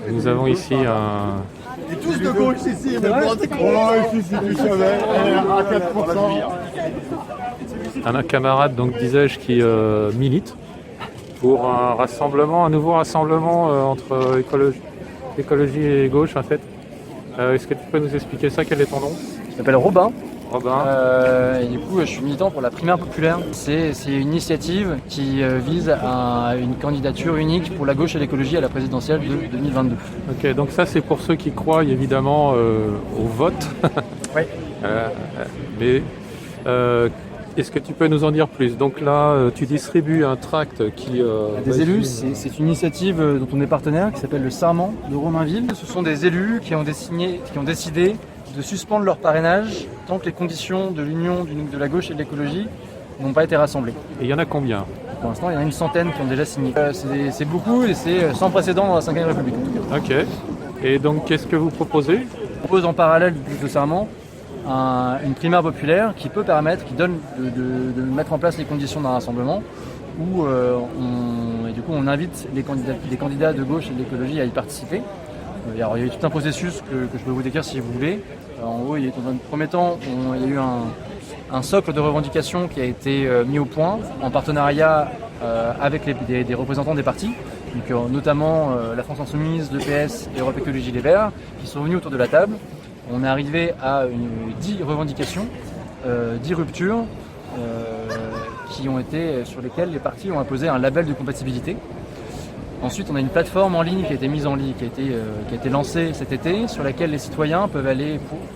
Nous avons ici un... Et tous de gauche ici, mais pour ici, si tu savais, à 4%. un camarade, donc disais-je, qui milite pour un rassemblement, un nouveau rassemblement entre écologie et gauche en fait. Est-ce que tu peux nous expliquer ça? Quel est ton nom? Je m'appelle Robin. Robin. Et du coup, je suis militant pour la primaire populaire. C'est une initiative qui vise à une candidature unique pour la gauche et l'écologie à la présidentielle de 2022. Ok, donc ça c'est pour ceux qui croient évidemment au vote. Oui. Mais est-ce que tu peux nous en dire plus? Donc là, tu distribues un tract qui... Des élus, c'est une initiative dont on est partenaire qui s'appelle le Sarment de Romainville. Ce sont des élus qui ont décidé de suspendre leur parrainage tant que les conditions de l'union de la gauche et de l'écologie n'ont pas été rassemblées. Et il y en a combien? Pour l'instant, il y en a une centaine qui ont déjà signé. C'est beaucoup et c'est sans précédent dans la Ve République en tout cas. Ok. Et donc qu'est-ce que vous proposez? On propose en parallèle du de Sarment une primaire populaire qui peut permettre, qui donne de mettre en place les conditions d'un rassemblement où on invite les candidats de gauche et de l'écologie à y participer. Il y a eu tout un processus que je peux vous décrire si vous voulez. En gros, dans un premier temps, il y a eu un socle de revendications qui a été mis au point en partenariat avec des représentants des partis, donc, notamment la France Insoumise, le PS et Europe Écologie Les Verts, qui sont venus autour de la table. On est arrivé à 10 revendications, 10 ruptures sur lesquelles les partis ont imposé un label de compatibilité. Ensuite, on a une plateforme en ligne qui a été mise en ligne, qui a été lancée cet été, sur laquelle les citoyens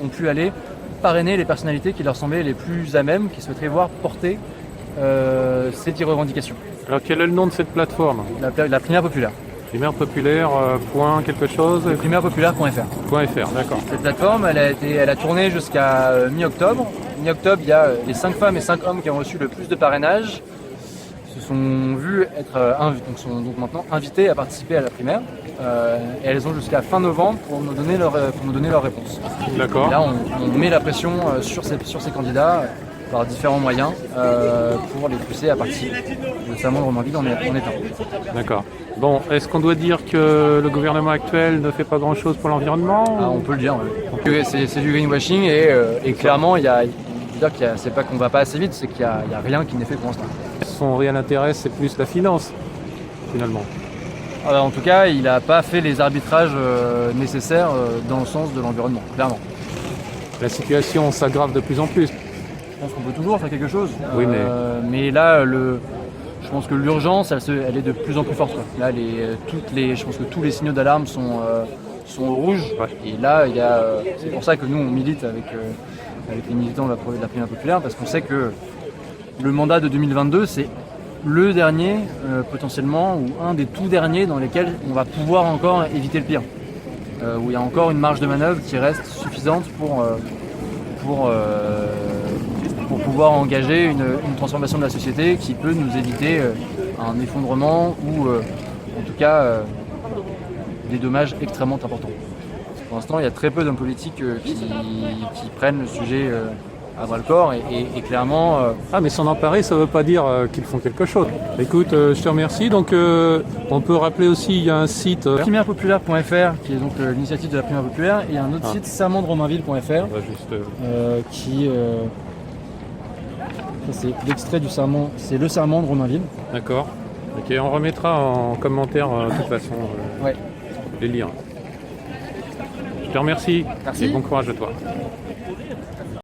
ont pu aller parrainer les personnalités qui leur semblaient les plus à même, qui souhaiteraient voir porter ces 10 revendications. Alors quel est le nom de cette plateforme? La primaire populaire. Primaire populaire, point quelque chose? PrimairePopulaire.fr. D'accord. Cette plateforme, elle a tourné jusqu'à mi-octobre. Mi-octobre, il y a les 5 femmes et 5 hommes qui ont reçu le plus de parrainage se sont vus sont donc maintenant invités à participer à la primaire. Et elles ont jusqu'à fin novembre pour nous donner leur réponse. D'accord. Et là, on met la pression sur ces candidats par différents moyens pour les pousser à participer. Le Sarment de Romainville en est un. D'accord. Bon, est-ce qu'on doit dire que le gouvernement actuel ne fait pas grand-chose pour l'environnement? On peut le dire, oui. C'est du greenwashing et clairement, c'est pas qu'on va pas assez vite, c'est qu'il n'y a rien qui n'est fait pour l'instant. Son réel intérêt, c'est plus la finance, finalement. Alors, en tout cas, il n'a pas fait les arbitrages nécessaires dans le sens de l'environnement, clairement. La situation s'aggrave de plus en plus. Je pense qu'on peut toujours faire quelque chose. Oui, mais là, je pense que l'urgence, elle est de plus en plus forte, quoi. Là, je pense que tous les signaux d'alarme sont au rouge. Ouais. Et là, c'est pour ça que nous, on milite avec les militants de la primaire populaire, parce qu'on sait que le mandat de 2022, c'est le dernier, potentiellement, ou un des tout derniers dans lesquels on va pouvoir encore éviter le pire. Où il y a encore une marge de manœuvre qui reste suffisante pour pouvoir engager une transformation de la société qui peut nous éviter un effondrement ou en tout cas des dommages extrêmement importants. Pour l'instant, il y a très peu d'hommes politiques qui prennent le sujet à bras-le-corps et clairement... Ah, mais s'en emparer, ça ne veut pas dire qu'ils font quelque chose. Écoute, je te remercie. Donc, on peut rappeler aussi, il y a un site... primairePopulaire.fr qui est donc l'initiative de la primaire populaire, et un autre site, sarmentderomainville.fr qui... c'est l'extrait du Sarment, c'est le Sarment de Romainville. D'accord. Ok, on remettra en commentaire de toute façon les liens. Je te remercie. Merci. Et bon courage à toi.